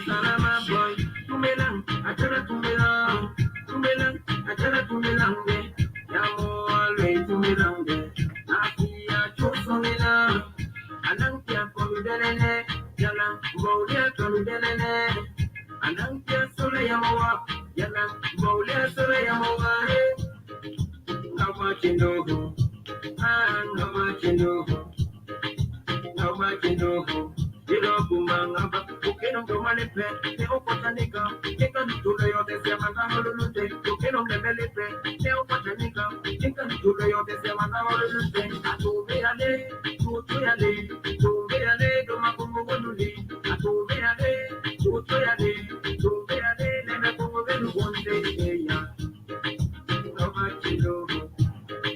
Salama boy, tumelang, achara tumelang, achara tumelang de, yamo alwe tumelang de, akia chosomelang, anang kia komidelene, yalang baulia komidelene, anang kia sole yamoa, yalang baulia sole yamoa, ngama chindogo, ngama chindogo. Ilo kumangaba, ukeno malipe, te opotanika, eka nitule yote se manda holulute, ukeno mebelipe, te opotanika, eka nitule yote se manda holulute, atume yale, tutu yale, tume yale, doma kumu bonuli, atume yale, tutu yale, tume yale, neme kumu benu bonde, ya, ngaba chidogo,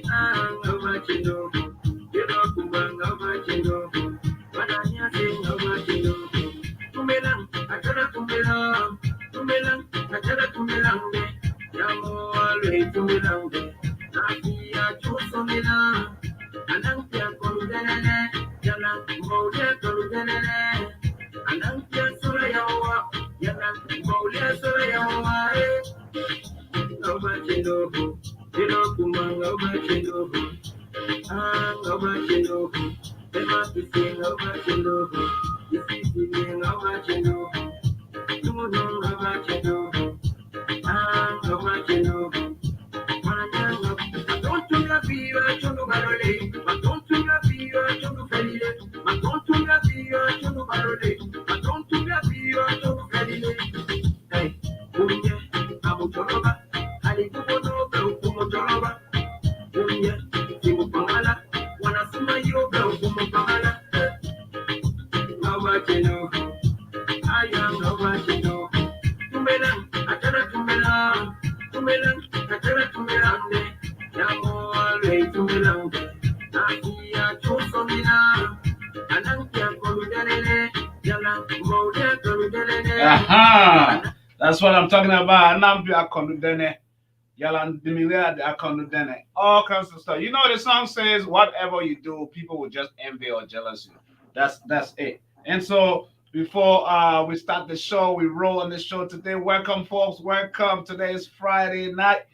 ngaba chidogo, ilo kumangaba chidogo. Aha! That's what I'm talking about. Nambi Akondudene. Yalan Dimilia de Akondudene. All kinds of stuff. You know the song says whatever you do, people will just envy or jealous you. That's it. And so before we start the show, we roll on the show today. Welcome, folks. Welcome. Today is Friday night.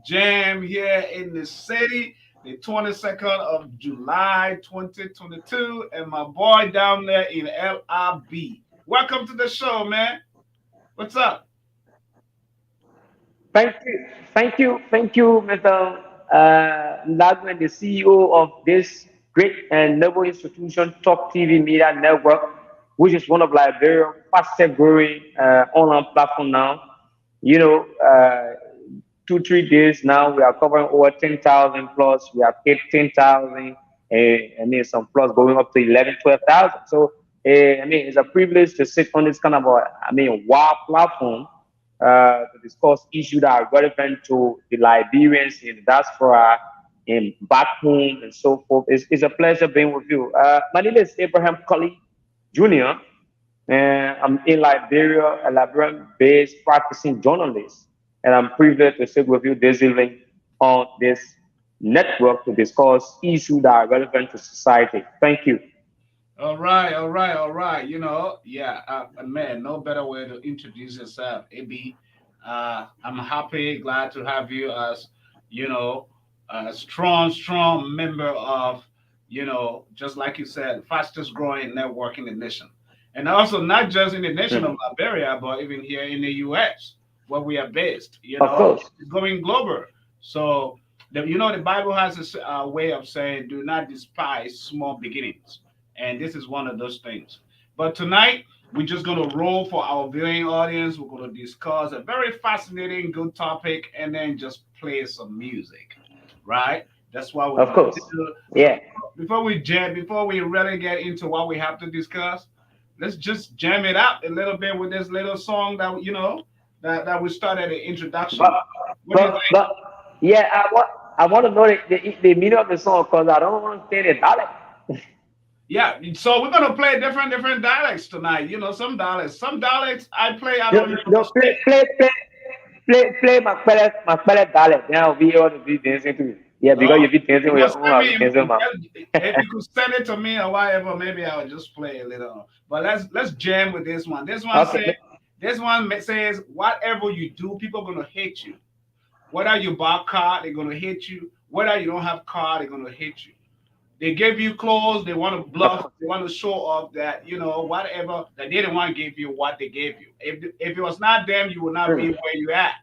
Jam here in the city, the 22nd of July 2022. And my boy down there in LRB. Welcome to the show, man. What's up? Thank you, Mr. Lagman, the CEO of this great and noble institution, Top TV Media Network, which is one of Liberia's fastest growing online platform now. You know, 2, 3 days now, we are covering over 10,000 plus. We have hit 10,000 and then some plus going up to 11, 12,000. So, it's a privilege to sit on this kind of, wow platform to discuss issues that are relevant to the Liberians in the diaspora, in back home, and so forth. It's a pleasure being with you. My name is Abraham Cully Jr., and I'm in Liberia, a Liberian-based practicing journalist, and I'm privileged to sit with you this evening on this network to discuss issues that are relevant to society. Thank you. All right, all right, all right. Yeah, man, no better way to introduce yourself, AB. I'm happy, glad to have you as, you know, a strong member of, just like you said, fastest growing network in the nation. And also not just in the nation of Mhm. Liberia, but even here in the US, where we are based, Of course. it's going global. So, the Bible has a way of saying, do not despise small beginnings. And this is one of those things. But tonight, we're just going to roll for our viewing audience. We're going to discuss a very fascinating, good topic, and then just play some music, right? That's what we're Of going to course. do. So Yeah. before we really get into what we have to discuss, let's just jam it up a little bit with this little song that we started the introduction. But What do you think? but yeah, I want to know the meaning of the song because I don't understand the dialect. Yeah, so we're gonna play different dialects tonight. Some dialects I play, I You, don't even you understand. play my spell dialect. Then I'll be able to be dancing to you. Yeah, because Oh, you be dancing you with can your own send house, me dancing, man. if you could send it to me or whatever, maybe I'll just play a little. But let's jam with this one. Okay. This one says whatever you do, people are gonna hate you. Whether you buy a car, they're gonna hate you. Whether you don't have car, they're gonna hate you. They give you clothes, they want to Of bluff, course. they want to show off that, whatever, that they didn't want to give you what they gave you. If it was not them, you would not be Mm, where you at.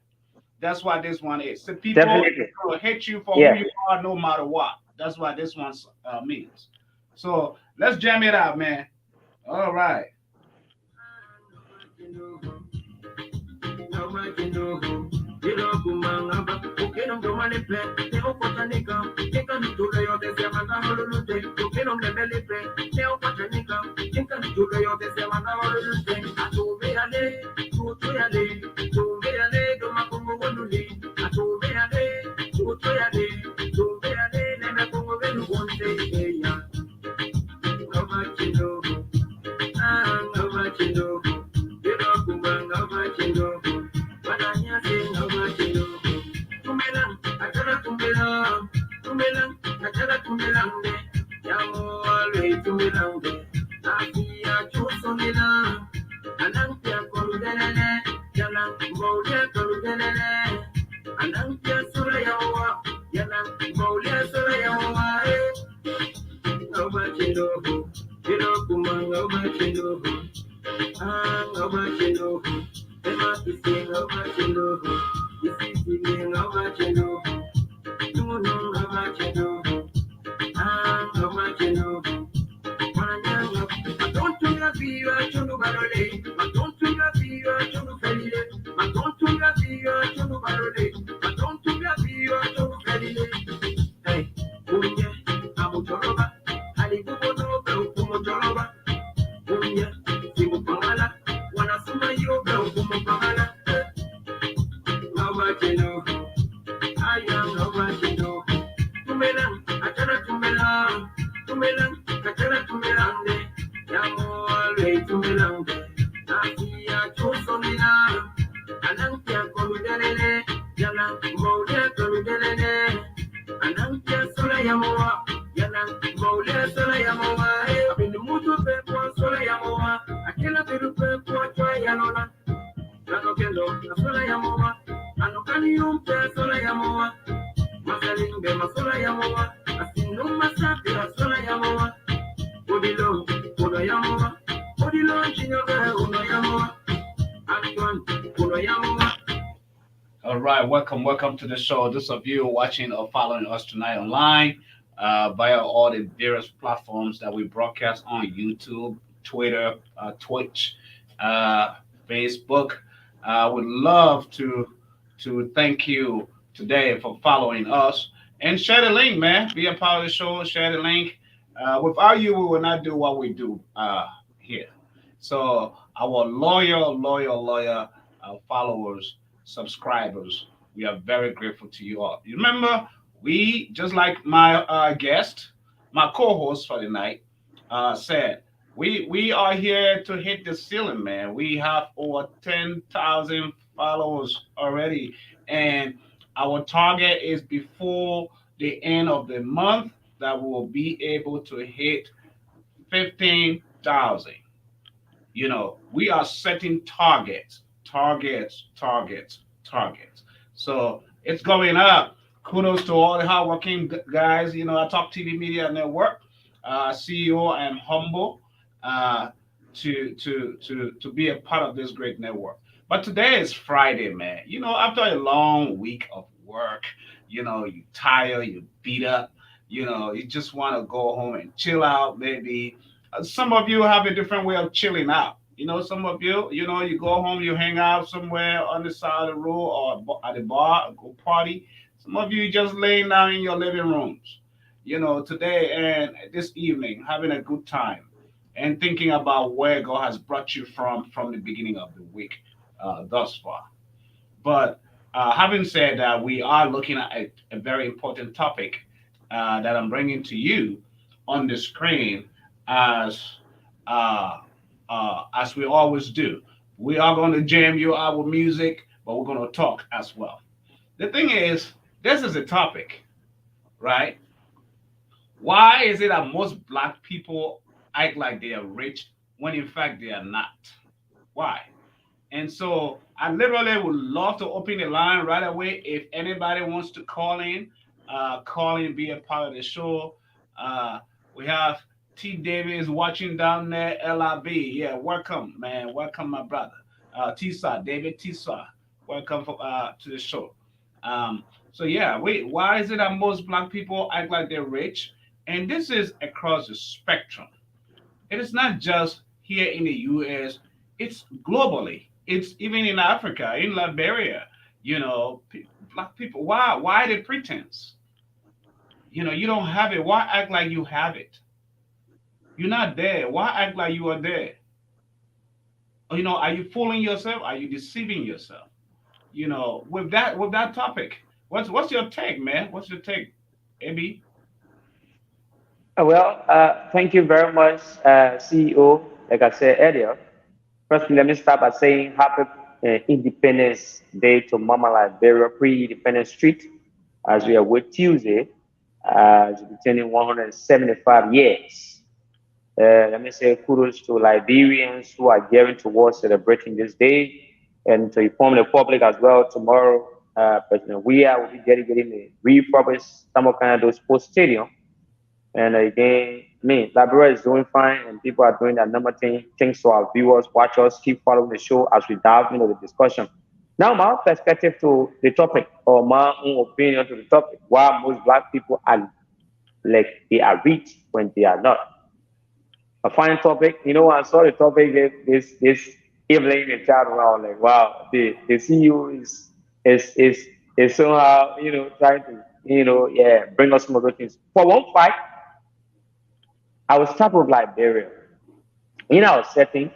That's what this one is. So people definitely. will hate you for who Yeah. you are no matter what. That's what this one means. So let's jam it out, man. All right. All right, welcome to the show. Those of you watching or following us tonight online via all the various platforms that we broadcast on YouTube, Twitter, Twitch, uh, Facebook. Would love to thank you today for following us and share the link, man. Be a part of the show. Share the link. Without you, we will not do what we do here. So our loyal followers, subscribers, we are very grateful to you all. You remember, we just like my guest, my co-host for the night, said, we are here to hit the ceiling, man. We have over 10,000 followers already, and our target is before the end of the month that we'll be able to hit 15,000. We are setting targets. So it's going up. Kudos to all the hardworking guys. I Talk TV Media Network, CEO. I am humble uh, to be a part of this great network. But today is Friday, man. After a long week of work, you tired, you beat up, you just want to go home and chill out, maybe. Some of you have a different way of chilling out. Some of you, you go home, you hang out somewhere on the side of the road or at the bar, go party. Some of you just laying down in your living rooms, today and this evening, having a good time and thinking about where God has brought you from the beginning of the week thus far. But having said that, we are looking at a very important topic that I'm bringing to you on the screen as uh, as we always do. We are going to jam you out with music, but we're going to talk as well. The thing is, this is a topic. right? Why is it that most black people act like they are rich when in fact they are not? Why? And so I literally would love to open the line right away. If anybody wants to call in, be a part of the show. Uh, we have T Davis watching down there, LIB. Yeah, welcome, man. Welcome, my brother. Tisa, David Tisa. Welcome to the show. So yeah, wait, why is it that most black people act like they're rich? And this is across the spectrum. It is not just here in the US, it's globally. It's even in Africa, in Liberia, black people. Why the pretense? You don't have it. Why act like you have it? You're not there. Why act like you are there? Are you fooling yourself? Are you deceiving yourself? With that topic. What's your take, man? What's your take, AB? Well, thank you very much, CEO. Like I said earlier, firstly, let me start by saying happy Independence Day to Mama Liberia, pre-Independence Street, as we are with Tuesday, turning 175 years. Let me say kudos to Liberians who are gearing towards celebrating this day, and to inform the public as well. Tomorrow, President Weah will be dedicating the refurbished Tamakana Sports Stadium. And again, Liberia is doing fine, and people are doing that number thing. Thanks to our viewers, watchers, keep following the show as we dive into the discussion. Now, my perspective to the topic, or my own opinion to the topic, why most black people are like they are rich when they are not. A fine topic. When I saw the topic this evening in chat around, like, wow, the CEO is somehow trying to yeah, bring us some other things. For one fact, I was type of Liberia. In our setting,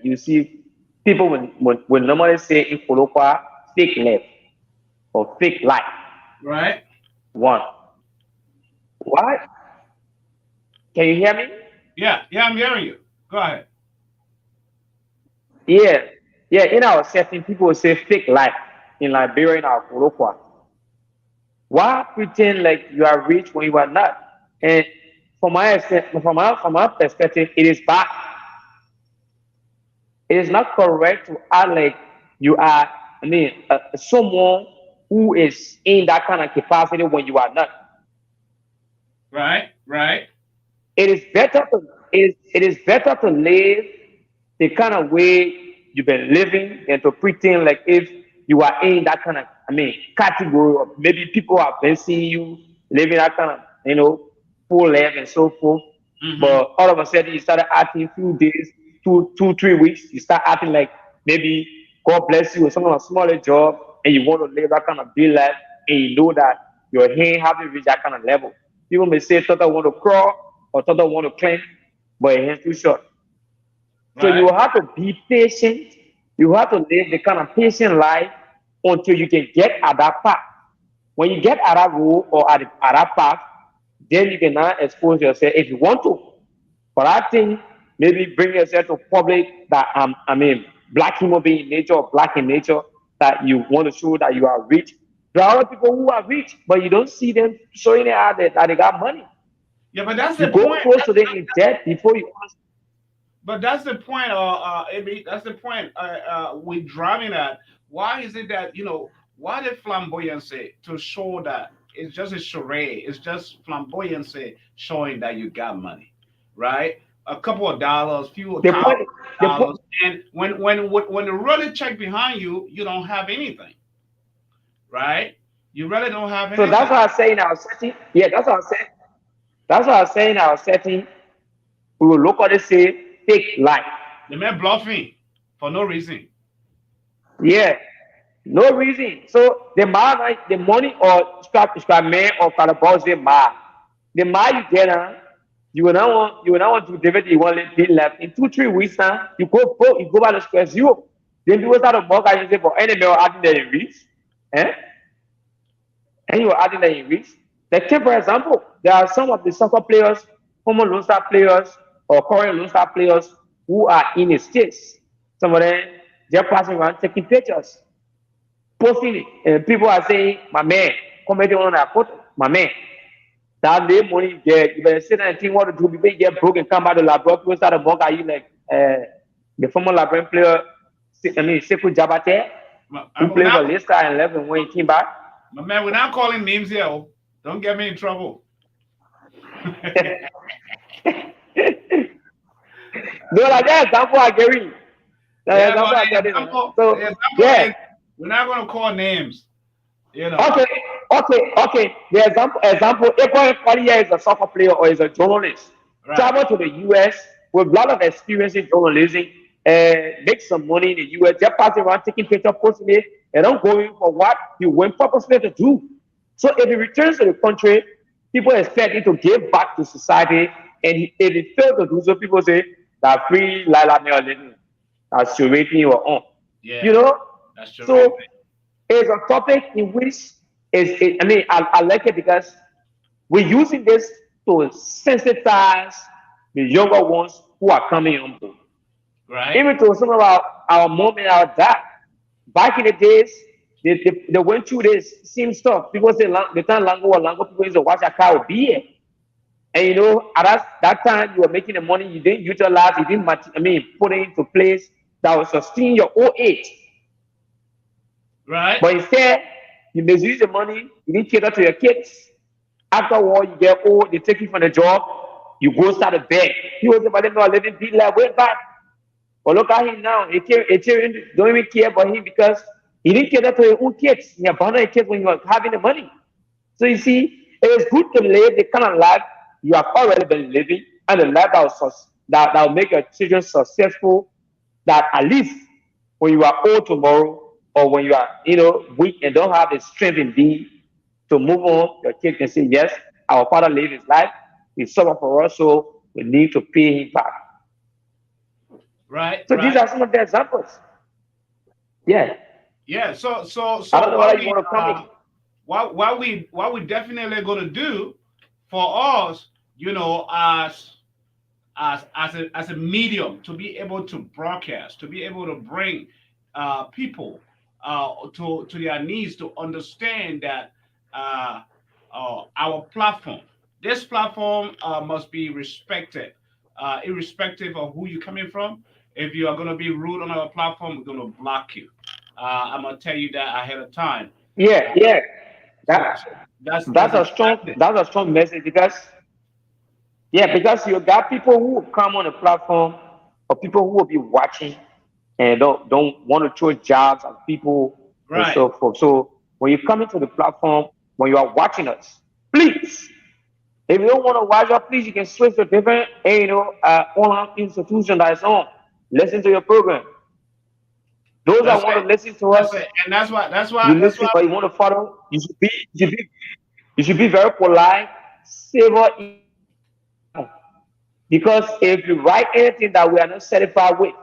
you see people will normally say in Kolokwa, fake life or fake life. Right? One. Why? Can you hear me? Yeah, I'm hearing you. Go ahead. Yeah. Yeah, in our setting, people will say fake life in Liberia in our Kolokwa. Why pretend like you are rich when you are not? And from my perspective, it is bad. It is not correct to act like you are, someone who is in that kind of capacity when you are not. Right. It is better to it is better to live the kind of way you've been living than to pretend like if you are in that kind of category of maybe people have been seeing you living that kind of full life and so forth. Mm-hmm. But all of a sudden you started acting few days, 3 weeks, you start acting like maybe God bless you with some kind of smaller job and you want to live that kind of big life and you know that your hand haven't reached that kind of level. People may say Tata want to crawl or Tata want to climb, but your hand's too short. So you Right. have to be patient. You have to live the kind of patient life until you can get at that path. When you get at that road or at that path, then you can now expose yourself if you want to. But I think maybe bring yourself to public that black human being in nature or black in nature that you want to show that you are rich. There are other people who are rich, but you don't see them showing it out that they got money. Yeah, but that's You the go point. close to them in debt before you ask. But that's the point, AB. That's the point we're driving at. Why is it that, why the flamboyancy to show that it's just a charade? It's just flamboyancy showing that you got money, right? A couple of dollars, few The thousands point, of the point, dollars, and when the really check behind you, you don't have anything, right? You really don't have so that's anything. what I say in our setting. Yeah, that's what I said. That's what I say in our setting. We will look at it say fake life. The man bluffing for no reason. Yeah, no reason. So the money or scrap man or calabash the ma. The ma you get you will not want to divide you want to be left in 2 3 weeks now. You go back to square zero. Then you start to work and you say for any mail adding that in weeks. Eh? And you are adding that in weeks. Like take for example, there are some of the soccer players, former Lone Star players, or current Lone Star players who are in the states. Some of them they're passing around taking pictures, posting it, and people are saying, "My man." commenting on that photo. My man, that day money you get, you better sit there and think what to do before you get broke and come back to Labrock. You start to mock at you like the former Labrock player, I mean, Sekou Jabate, who played for Leicester and left and when he came back. My man, we're not calling names here. Oh. Don't get me in trouble. No, like that example I get you. So, yeah. We're not going to call names. You know. Okay. The example, Abraham Collier is a soccer player or is a journalist. Right. Travel to the US with a lot of experience in journalism and make some money in the US. Just passing around taking pictures, posting it, and don't go in for what you went purposely to do. So if he returns to the country, people expect him to give back to society, and if he fails to do so, people say that free Lila Merlin, that's curating your own. Yeah. You know? That's true. So it's a topic in which I like it because we're using this to sensitize the younger ones who are coming on board. Right. Even to some of our mom and our dad. Back in the days, they went through this same stuff. People say the time Lango people used to watch a cow be here. And you know, at that time you were making the money, you didn't utilize, you didn't put it into place that will sustain your old age. Right. But instead, you misuse the money, you didn't cater to your kids. Afterward, you get old, they take you from the job, you go start a beg. He was about to know living be like way back. But look at him now. He don't even care about him because he didn't cater to his own kids. He abandoned his kids when he was having the money. So you see, it is good to live the kind of life you have already been living and the life that will make your children successful, that at least when you are old tomorrow, or when you are, weak and don't have the strength in thee to move on, your kid can say, yes, our father lived his life, he suffered for us, so we need to pay him back. Right. So these are some of the examples. Yeah. Yeah. So I don't know what you want to come in. What we definitely gonna do for us, as a medium to be able to broadcast, to be able to bring people to their needs, to understand that our platform, this platform must be respected, irrespective of who you're coming from. If you are going to be rude on our platform, we're going to block you. I'm going to tell you that ahead of time. Yeah. That's a strong message because you got people who will come on the platform or people who will be watching and don't want to throw jobs at people and so forth. So when you come into the platform, when you are watching us, please, if you don't want to watch us, please, you can switch to different online institution that is on. Listen to your program. Those that want to listen to us, and that's why you listen, but you want to follow. You should be very polite, civil. Because if you write anything that we are not satisfied with,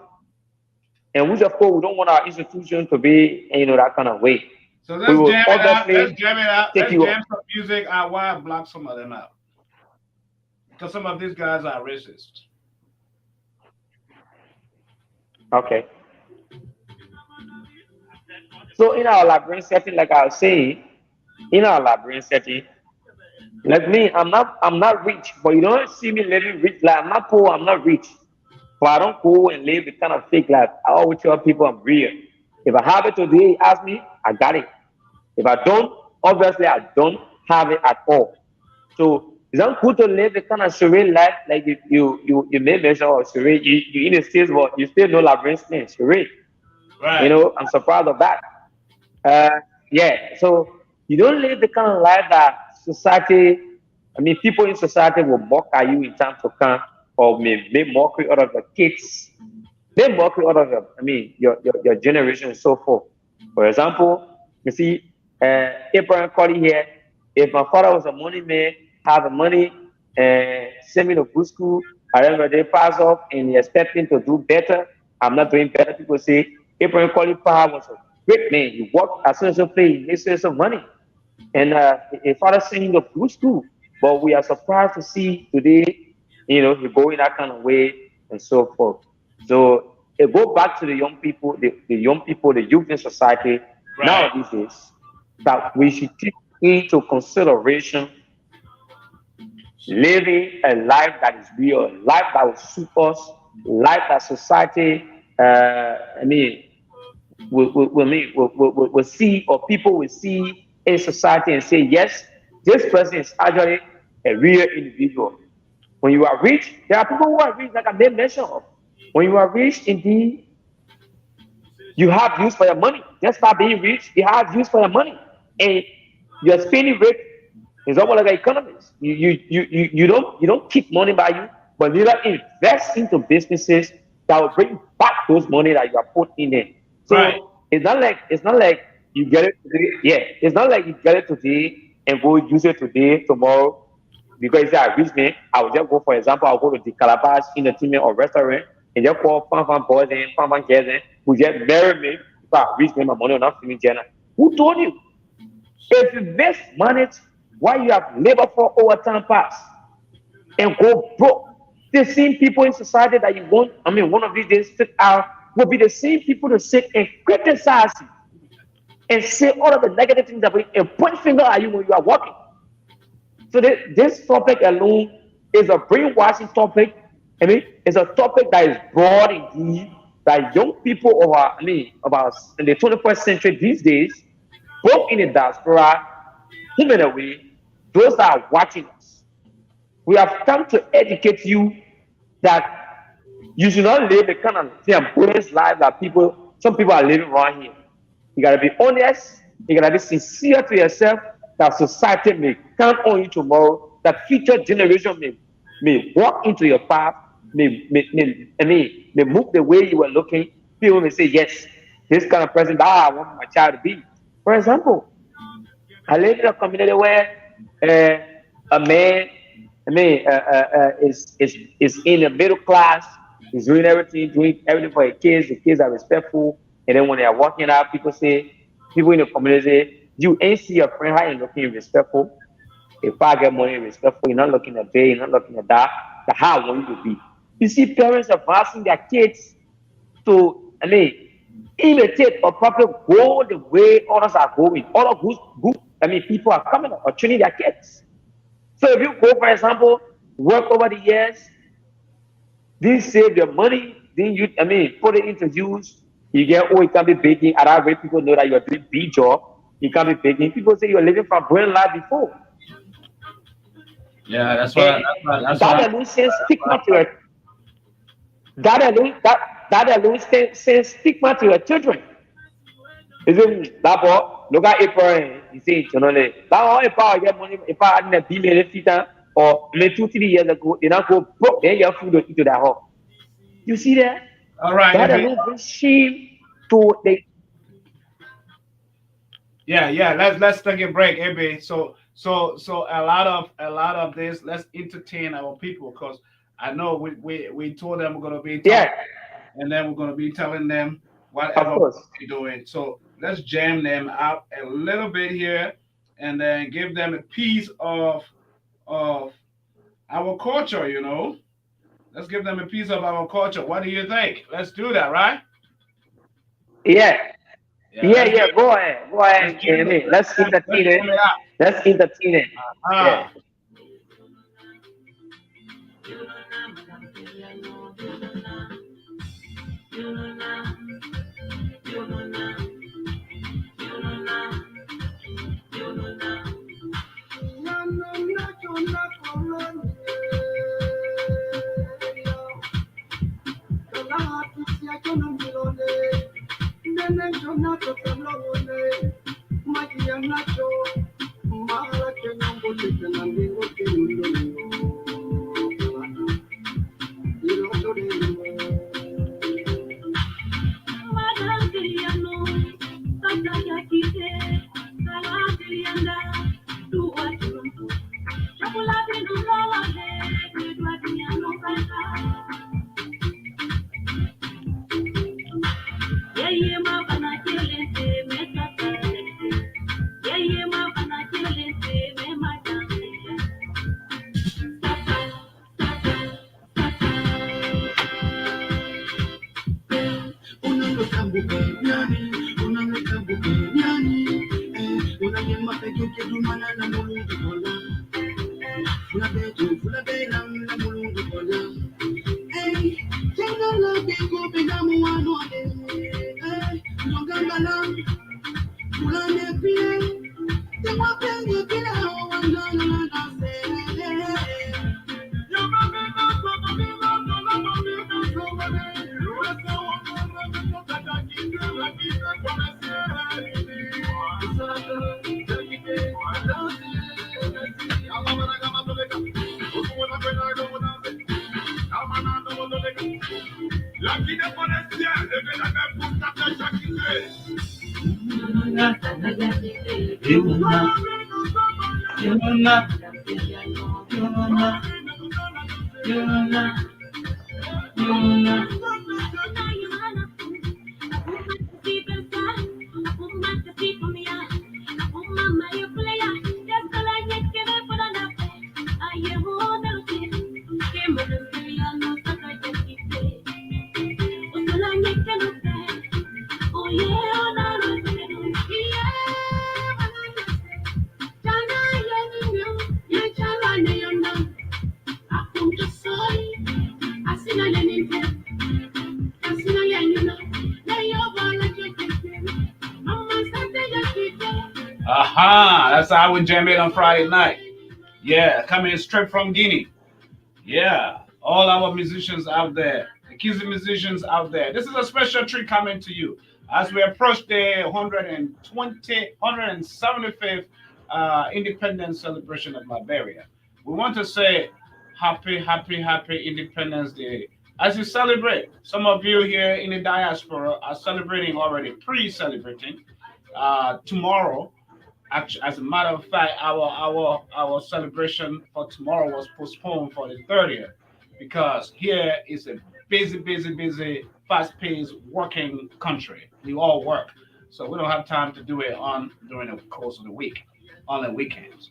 and which of course we don't want our institution to be, that kind of way. So let's jam it out. Let's jam some music out while I block some of them out. Because some of these guys are racist. Okay. So in our labyrinth setting, like I was saying, like me, I'm not rich, but you don't see me living rich life. I'm not poor, I'm not rich. But I don't go and live the kind of fake life. I always tell people I'm real. If I have it today, ask me, I got it. If I don't, obviously I don't have it at all. So it's not good to live the kind of surreal life like you may mention or surreal. You in the States, but you still know labyrinth name, surreal. Right. I'm surprised of that. So you don't live the kind of life that people in society will mock at you in time to come, or may make mockery out of the kids. They mockery out of your generation and so forth. For example, you see, Abraham Colley here, if my father was a money man, have the money, send me to good school, I remember they pass off and he expecting to do better. I'm not doing better. People say, Abraham Colley was a great man. He worked as soon as he played, he makes some money. And his father sent him to good school. But we are surprised to see today, he going that kind of way and so forth. So it go back to the young people, the youth in society nowadays, that we should teach into consideration living a life that is real, life that will suit us, life that society, will see, or people will see in society and say, yes, this person is actually a real individual. When you are rich, there are people who are rich, like I made mention of. When you are rich, indeed, you have use for your money. Just by being rich, you have use for your money. And your spending rate is almost like an economist. You don't keep money by you, but you invest into businesses that will bring back those money that you are put in there. So Right. it's not like you get it today. Yeah, it's not like you get it today and go use it today, tomorrow. Because it's a rich man, I will just go, for example, I'll go to the Calabash entertainment or restaurant and just call fan boys and fan girls and who just marry me because I rich man, my money will not finish Jenna. Who told you? If you invest money while you have labored for over time past and go broke, the same people in society that you want, one of these days sit out, will be the same people to sit and criticize you and say all of the negative things about you and point finger at you when you are walking. So this topic alone is a brainwashing topic. It's a topic that is broad indeed, that young people about in the 21st century these days, both in the diaspora, home and away, those that are watching us, we have come to educate you that you should not live the kind of flamboyant life that some people are living around here. You gotta be honest, you gotta be sincere to yourself, that society may count on you tomorrow, that future generation may walk into your path, may move the way you were looking. People may say, yes, this kind of person that I want my child to be. For example, I live in a community where a man, is in the middle class, he's doing everything for his kids. The kids are respectful, and then when they are walking out, people in the community say, you ain't see your friend how you looking respectful. If I get money respectful, you're not looking at day, you're not looking at that. That's how I want you to be. You see parents advising their kids to imitate or probably go the way others are going. Other people are coming up or training their kids. So if you go, for example, work over the years, then save your money, then put it into use. You can be baking. At that rate, people know that you're doing big job. You can't be begging. People say you're living from brain life before. Yeah, that's why. That alone says stigma to it. That alone says stigma to your children. Isn't that boy? Look at April. You see, that all if I get money, if I hadn't been a theater or maybe 2-3 years ago, they not go broke. Then your food into that home. You see that? All right. That alone brings shame to the. Yeah. Let's take a break, AB. So a lot of this. Let's entertain our people, because I know we told them we're gonna be talking, and then we're gonna be telling them whatever we're doing. So let's jam them out a little bit here, and then give them a piece of our culture. Let's give them a piece of our culture. What do you think? Let's do that, right? Yeah. Go ahead. Let's entertain it. Yeah. Hey, tengo la pico, pegamos a no no gana fulane pie, tengo aprendido que la hago no la sé. Yo me meto con mi mano, no la conmigo, sobre la vida forestière, le véname pour ta chacune. Aha, that's how we jam it on Friday night. Yeah, coming straight from Guinea. Yeah, all our musicians out there, the Kizzy musicians out there. This is a special treat coming to you as we approach the 175th independence celebration of Liberia. We want to say happy, happy, happy Independence Day. As you celebrate, some of you here in the diaspora are celebrating already, pre-celebrating tomorrow. Actually, as a matter of fact, our celebration for tomorrow was postponed for the 30th because here is a busy, busy, busy, fast-paced working country. We all work, so we don't have time to do it on during the course of the week, on the weekends.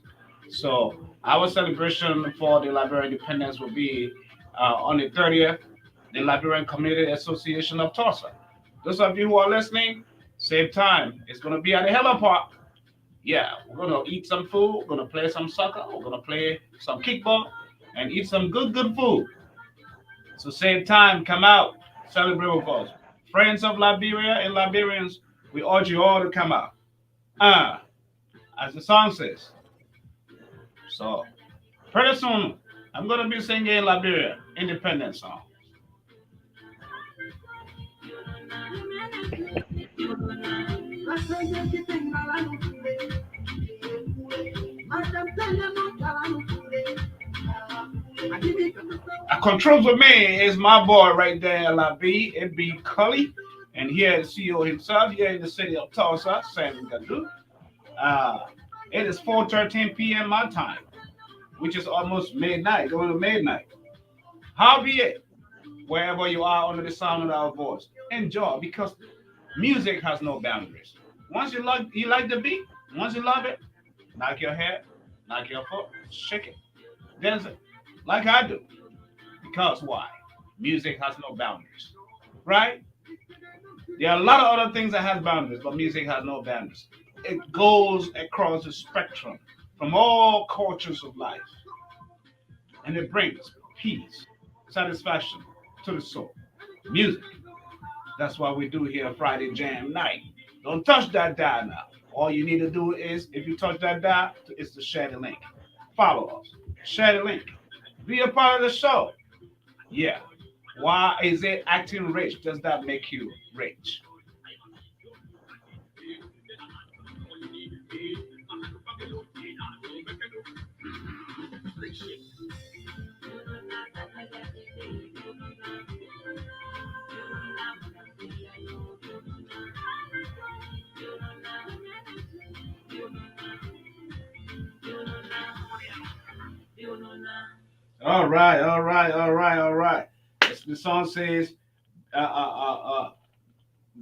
So our celebration for the Liberian independence will be on the 30th, the Liberian Community Association of Tulsa. Those of you who are listening, save time. It's going to be at the Hello Park. Yeah, we're gonna eat some food. We're gonna play some soccer. We're gonna play some kickball and eat some good, good food. So save time, come out, celebrate with us. Friends of Liberia and Liberians, we urge you all to come out. Uh, as the song says. So pretty soon, I'm gonna be singing Liberia independence song. A controls with me is my boy right there, LIB. It be Cully. And here the CEO himself, here in the city of Tulsa, Sam Gadu. Uh, it is 4:13 p.m. my time, which is almost midnight, going to midnight. Howbeit, wherever you are under the sound of our voice, enjoy because music has no boundaries. Once you like the beat, once you love it, knock your head, knock your foot, shake it, dance it, like I do. Because why? Music has no boundaries, right? There are a lot of other things that have boundaries, but music has no boundaries. It goes across the spectrum from all cultures of life, and it brings peace, satisfaction to the soul. Music. That's why we do here Friday Jam Night. Don't touch that dial now. All you need to do is, if you touch that dial, is to share the link. Follow us. Share the link. Be a part of the show. Yeah. Why is it acting rich? Does that make you rich? All right, all right, all right, all right. The song says, uh, uh, uh, uh,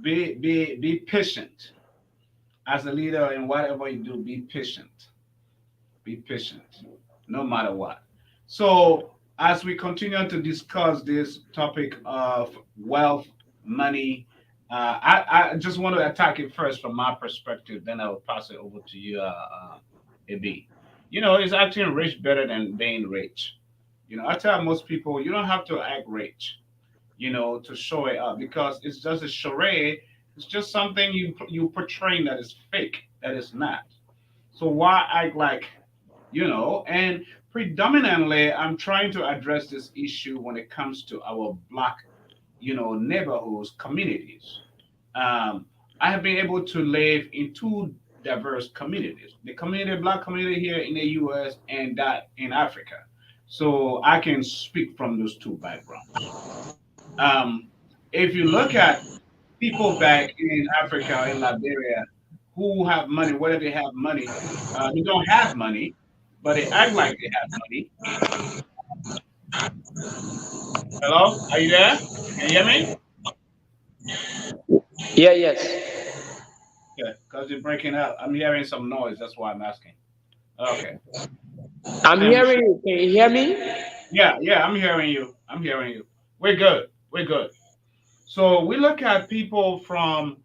be patient as a leader in whatever you do. Be patient. Be patient, no matter what. So, as we continue to discuss this topic of wealth, money, I just want to attack it first from my perspective. Then I will pass it over to you, it be. It's acting rich better than being rich. I tell most people you don't have to act rich, to show it up because it's just a charade. It's just something you portraying that is fake, that is not. So why act like, and predominantly I'm trying to address this issue when it comes to our black, neighborhoods, communities. Um, I have been able to live in two diverse communities: the black community here in the U.S. and that in Africa. So I can speak from those two backgrounds. Um, if you look at people back in Africa, in Liberia, who have money, whether they have money, they don't have money, but they act like they have money. Hello, are you there? Can you hear me? Yeah, yes. Yeah, because you're breaking up. I'm hearing some noise. That's why I'm asking. Okay. I'm And hearing you. Can you hear me? yeah, yeah, I'm hearing you. I'm hearing you. We're good. We're good. So we look at people from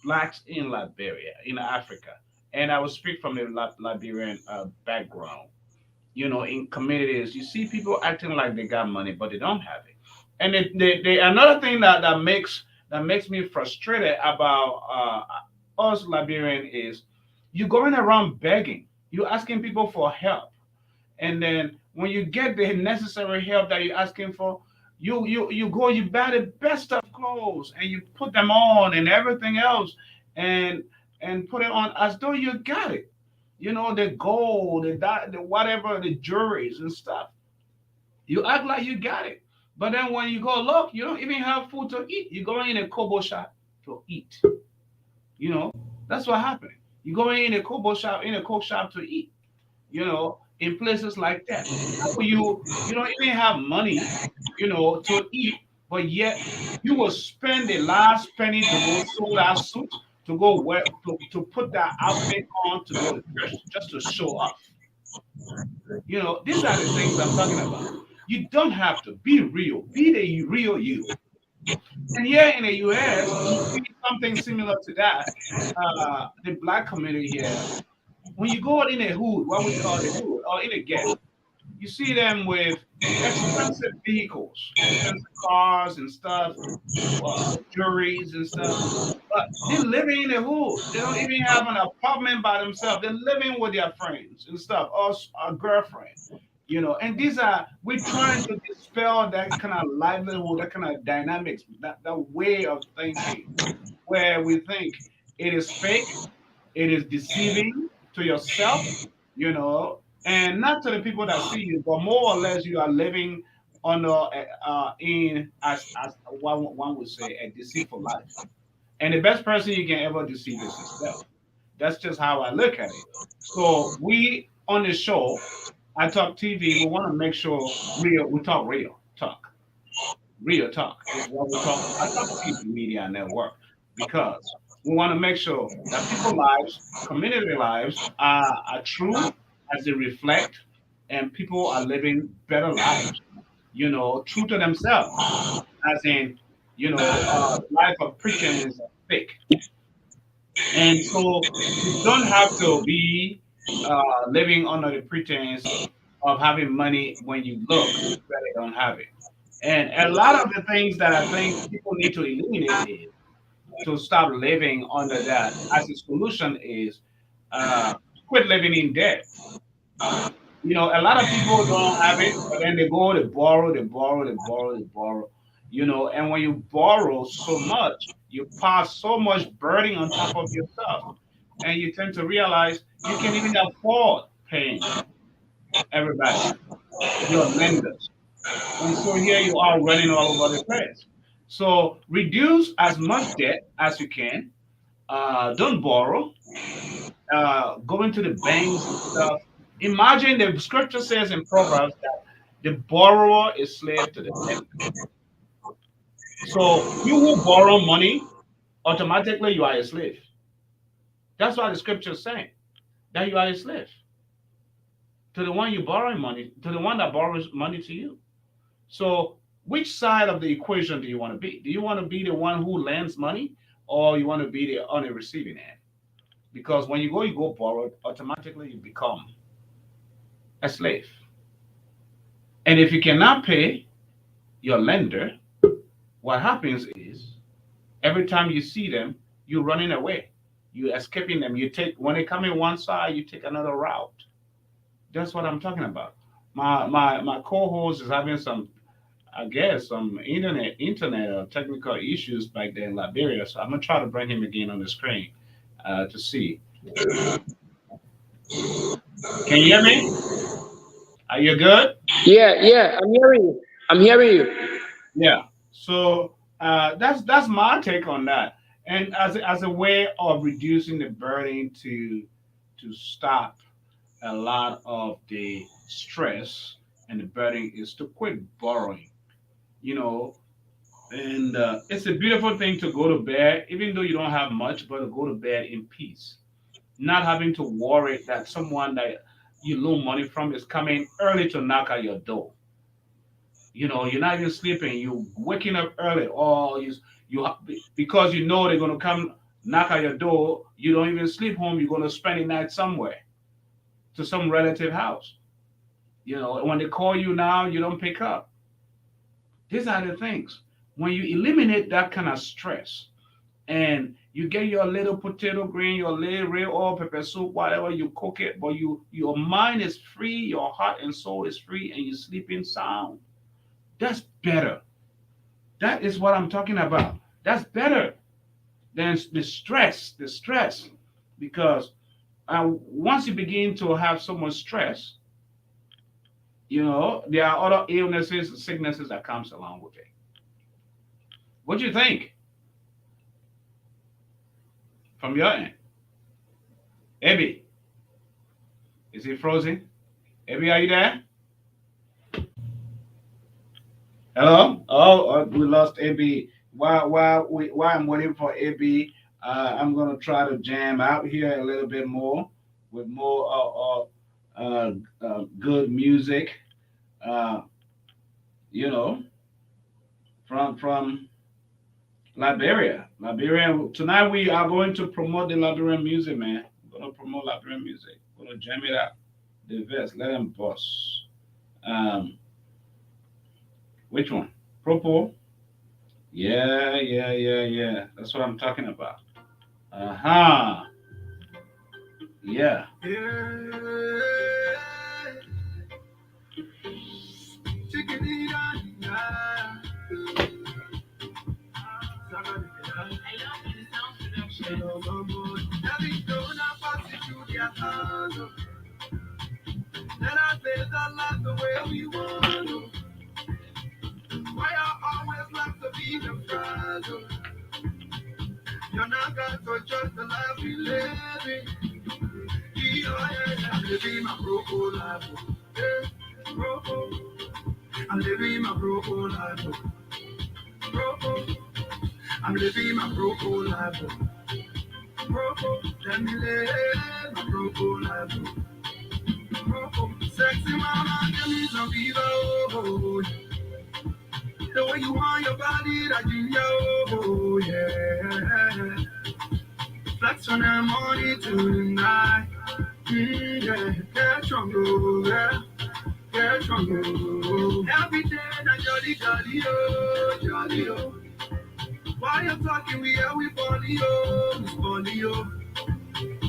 blacks in Liberia, in Africa, and I will speak from the Liberian background. In communities, you see people acting like they got money, but they don't have it. And another thing that makes me frustrated about us Liberian is you going around begging, you asking people for help, and then when you get the necessary help that you're asking for, you go, you buy the best of clothes and you put them on and everything else, and put it on as though you got it. The gold, the whatever, the jewelries and stuff. You act like you got it, but then when you go look, you don't even have food to eat. You go in a kobo shop to eat. You know that's what happened. You go in a kobo shop, in a coke shop to eat, in places like that. How will you don't even have money, to eat, but yet you will spend the last penny to go sew that suit, to go wear, to put that outfit on, to go to church, just to show off. These are the things I'm talking about. You don't have to be real. Be the real you. And here in the US, you see something similar to that. The black community here, when you go out in a hood, what we call the hood, or in a ghetto, you see them with expensive vehicles, expensive cars and stuff, jewelries and stuff. But they're living in the hood. They don't even have an apartment by themselves. They're living with their friends and stuff, or a girlfriend. And we're trying to dispel that kind of livelihood, that kind of dynamics, that way of thinking, where we think it is fake, it is deceiving to yourself, and not to the people that see you, but more or less you are living under in as one would say a deceitful life. And the best person you can ever deceive is yourself. That's just how I look at it. So we on the show, I Talk TV, we want to make sure we talk real talk. Real talk is what we talk. I Talk TV Media Network, because we want to make sure that people's lives, community lives, are true as they reflect, and people are living better lives. True to themselves, as in, life of pretense is fake. And so you don't have to be living under the pretense of having money when you look, you really don't have it. And a lot of the things that I think people need to eliminate is to stop living under that. As a solution is uh, quit living in debt. A lot of people don't have it, but then they go, they borrow, they borrow, they borrow, they borrow. And when you borrow so much, you pass so much burden on top of yourself, and you tend to realize you can even afford paying everybody, your lenders. And so here you are running all over the place. So reduce as much debt as you can. Don't borrow. Go into the banks and stuff. Imagine the scripture says in Proverbs that the borrower is slave to the lender. So you who borrow money, automatically you are a slave. That's what the scripture is saying, that you are a slave to the one you borrowing money, to the one that borrows money to you. So which side of the equation do you want to be? Do you want to be the one who lends money, or you want to be on the receiving end? Because when you go borrow, automatically you become a slave. And if you cannot pay your lender, what happens is every time you see them, you're running away. You're escaping them. You take when they come in one side, you take another route. That's what I'm talking about. My co-host is having some, I guess, some internet or technical issues back there in Liberia. So I'm gonna try to bring him again on the screen to see. Can you hear me? Are you good? Yeah, I'm hearing you. I'm hearing you. Yeah. So that's my take on that. And as a way of reducing the burden to stop a lot of the stress and the burden is to quit borrowing. You know, and it's a beautiful thing to go to bed, even though you don't have much, but to go to bed in peace, not having to worry that someone that you loan money from is coming early to knock at your door. You know, you're not even sleeping. You're waking up early, or because you know they're gonna come knock at your door. You don't even sleep home. You're gonna spend the night somewhere to some relative house. You know, when they call you now, you don't pick up. These are the things. When you eliminate that kind of stress, and you get your little potato green, your little real oil pepper soup, whatever you cook it, but your mind is free, your heart and soul is free, and you're sleeping sound. That's better. That is what I'm talking about. That's better than the stress, because once you begin to have so much stress, you know there are other illnesses, sicknesses that comes along with it. What do you think from your end, Abby? Is he frozen? Abby, are you there? Hello? Oh, we lost AB. While I'm waiting for AB, I'm gonna try to jam out here a little bit more with more good music. Uh, you know, from Liberia. Liberia. Tonight we are going to promote the Liberian music, man. We're gonna promote Liberian music. We're gonna jam it out. The vest, let them bust. Um, which one? Propo? Yeah. That's what I'm talking about. Uh-huh. Yeah. Then I said I like the way we want. Why I always like to be the fragile. You're not got to just the life we living. I'm living my broke life. Yeah, broke. I'm living my broke life. Broke. I'm living my broke life. Broke. Let me live my broke life. Broke. Sexy mama, give me some fever. Oh, the way you want your body, that ginger, oh yeah. Flex on the morning to the night. Yeah, get stronger, yeah. Get stronger. Every day, na jolly, oh. While you're talking, we funny, oh.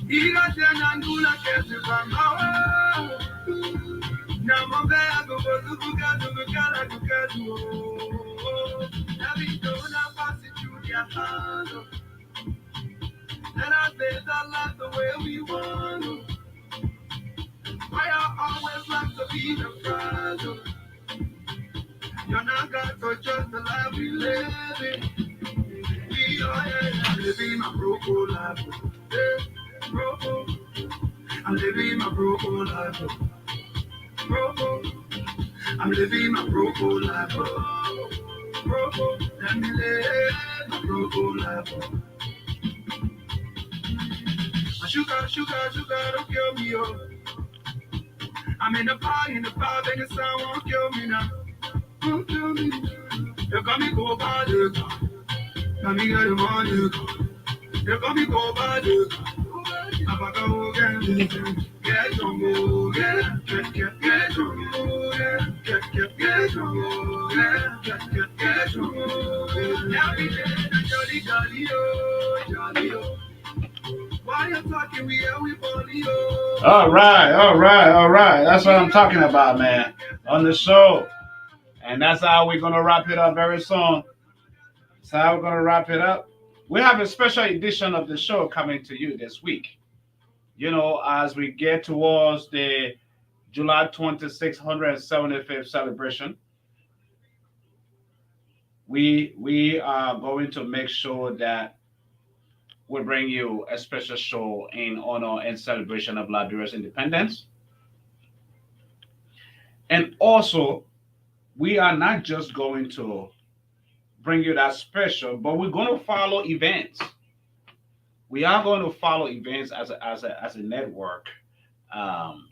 You got your nangula, catch you from my now my bag go to Bugatti, oh. Every door I pass it through their hand. Then I say that like the way we want. Why I always like to be the fragile. You're not got to just the life we live in. We are I'm living my broke life. Yeah, broke. I'm living my broke life. Broke. I'm living my broke life. Broke. Let me live my broke life. Sugar, don't kill me, oh. I'm in the pie, and the sun won't kill me now. Won't kill me. You got me go by the car. Got me get the money. You got me go by the car. All right, all right, all right. That's what I'm talking about, man. On the show. And that's how we're gonna wrap it up very soon. That's how we're gonna wrap it up. We have a special edition of the show coming to you this week. As we get towards the July 2675th celebration, we are going to make sure that we bring you a special show in honor and celebration of Liberia's independence. And also, we are not just going to bring you that special, but we're going to follow events. We are going to follow events as a network, um,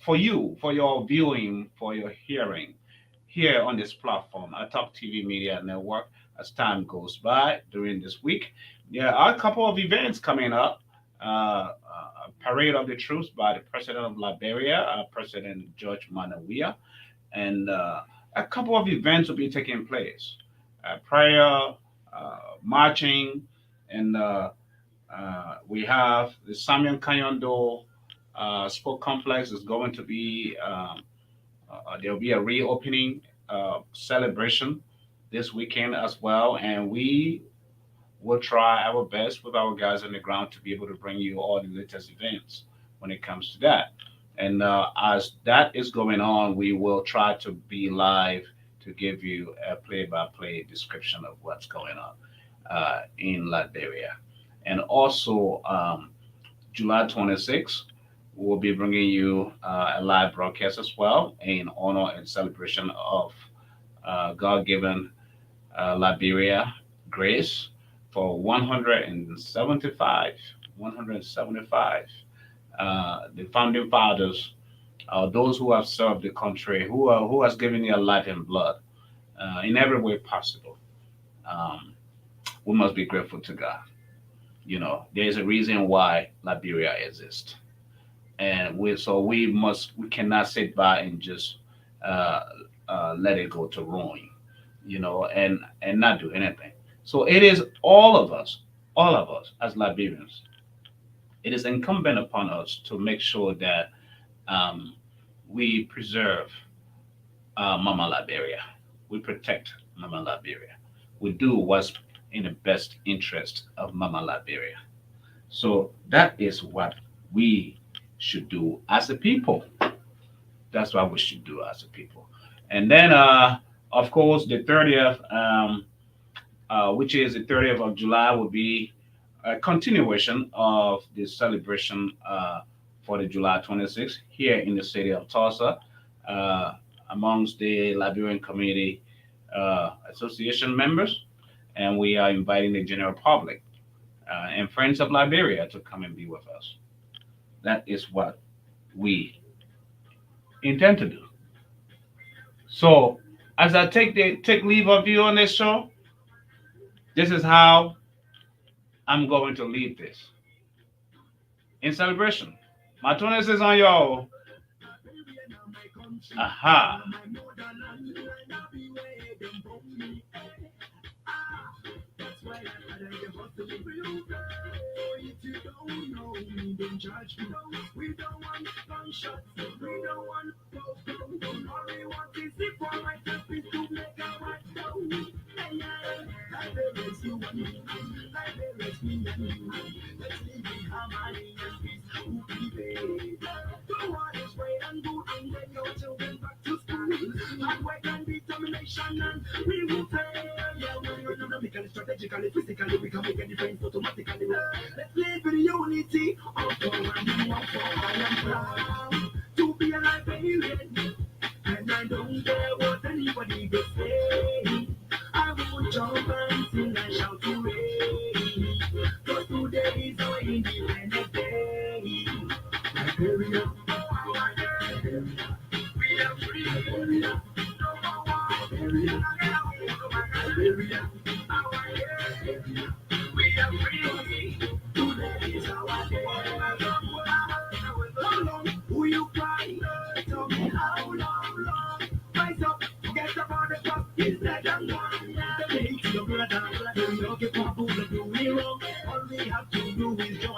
for you, for your viewing, for your hearing here on this platform, at Talk TV Media Network, as time goes by during this week. There are a couple of events coming up. A Parade of the Troops by the President of Liberia, President George Manawia, and a couple of events will be taking place. Prayer, marching, and we have the Samuel Kanyondo Sport Complex is going to be, there'll be a reopening celebration this weekend as well. And we will try our best with our guys on the ground to be able to bring you all the latest events when it comes to that. And as that is going on, we will try to be live to give you a play-by-play description of what's going on in Liberia. And also, July 26th, we'll be bringing you a live broadcast as well in honor and celebration of God-given Liberia grace for 175, the founding fathers, those who have served the country, who has given their life and blood in every way possible. Um, we must be grateful to God. There is a reason why Liberia exists, and we cannot sit by and just uh, let it go to ruin, and not do anything. So it is all of us as Liberians. It is incumbent upon us to make sure that um, we preserve Mama Liberia. We protect Mama Liberia. We do what's in the best interest of Mama Liberia. So that is what we should do as a people. That's what we should do as a people. And then, of course, the 30th, which is the 30th of July, will be a continuation of the celebration for the July 26th here in the city of Tulsa, uh, amongst the Liberian Community Association members. And we are inviting the general public and friends of Liberia to come and be with us. That is what we intend to do. So, as I take leave of you on this show, this is how I'm going to leave this in celebration. My 26 is on y'all. Aha. Strategically, physically, we can make a difference automatically. Let's live in unity. Also, when you want for I am proud to be a Liberian, and I don't care what anybody will say. I will jump and sing and shout hooray, 'cause today is our Independence Day. Liberia, we are free. Liberia, Liberia, Liberia, we are free. Today is our day. at all. Don't look if my fool do me wrong. All we have to do is join.